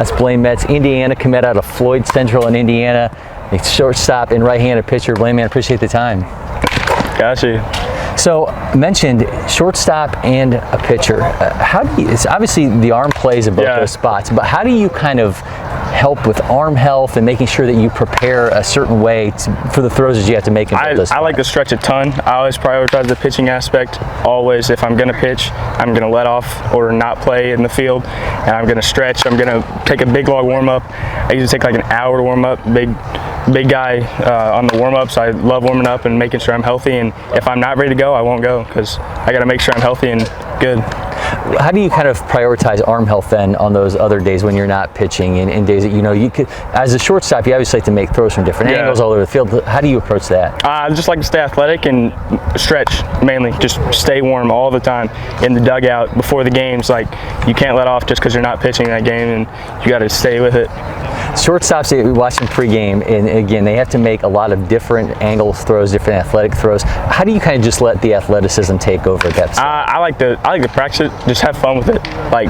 That's Blane Metz, Indiana, commit out of Floyd Central in Indiana. A shortstop and right-handed pitcher. Blane, man, appreciate the time. Got you. So, mentioned shortstop and a pitcher. How do you, it's obviously the arm plays in both those spots, but how do you kind of help with arm health and making sure that you prepare a certain way for the throws that you have to make in both those spots? I like to stretch a ton. I always prioritize the pitching aspect. Always, if I'm going to pitch, I'm going to let off or not play in the field, and I'm going to stretch. I'm going to take a big log warm-up. I usually take like an hour to warm up. Big guy on the warm-ups. I love warming up and making sure I'm healthy, and if I'm not ready to go, I won't go because I got to make sure I'm healthy and good. How do you kind of prioritize arm health then on those other days when you're not pitching and days that you could, as a shortstop, you obviously like to make throws from different angles all over the field. How do you approach that? I just like to stay athletic and stretch mainly. Just stay warm all the time in the dugout before the games. Like, you can't let off just because you're not pitching that game, and you got to stay with it. Shortstops, we watch them pregame, and again, they have to make a lot of different angle throws, different athletic throws. How do you kind of just let the athleticism take over at that spot? I like to practice it, just have fun with it. Like,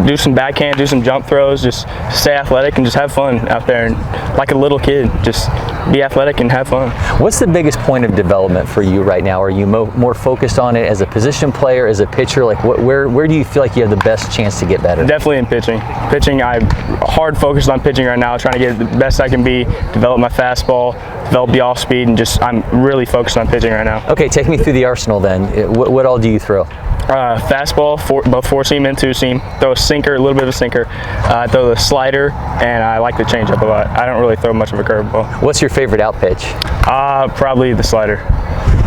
do some backhand, do some jump throws, just stay athletic and just have fun out there. And like a little kid, just be athletic and have fun. What's the biggest point of development for you right now? Are you more focused on it as a position player, as a pitcher? Like, where do you feel like you have the best chance to get better? Definitely in pitching. I'm hard focused on pitching right now, trying to get the best I can be, develop my fastball, develop the off speed, and I'm really focused on pitching right now. Okay, take me through the arsenal then. What all do you throw? Fastball, both 4-seam and 2-seam. Throw a sinker, a little bit of a sinker. Throw the slider, and I like to change up a lot. I don't really throw much of a curveball. What's your favorite out pitch? Probably the slider.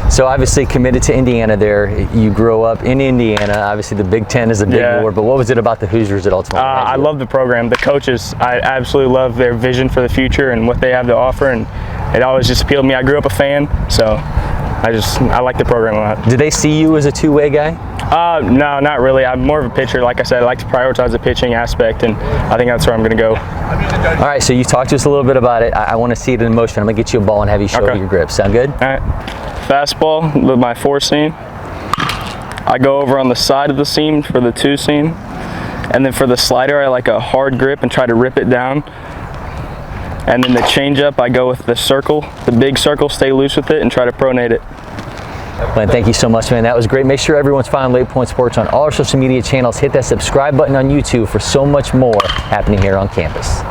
So obviously committed to Indiana there. You grew up in Indiana. Obviously the Big Ten is a big award, but what was it about the Hoosiers that ultimately I love the program. The coaches, I absolutely love their vision for the future and what they have to offer, and it always just appealed to me. I grew up a fan, so I like the program a lot. Do they see you as a two-way guy? No, not really. I'm more of a pitcher. Like I said, I like to prioritize the pitching aspect, and I think that's where I'm going to go. All right, so you talked to us a little bit about it. I want to see it in motion. I'm going to get you a ball and have you show your grip. Sound good? All right. Fastball with my 4-seam. I go over on the side of the seam for the 2-seam, and then for the slider, I like a hard grip and try to rip it down. And then the changeup, I go with the circle, the big circle, stay loose with it, and try to pronate it. Blane, thank you so much, man. That was great. Make sure everyone's following LakePoint Sports on all our social media channels. Hit that subscribe button on YouTube for so much more happening here on campus.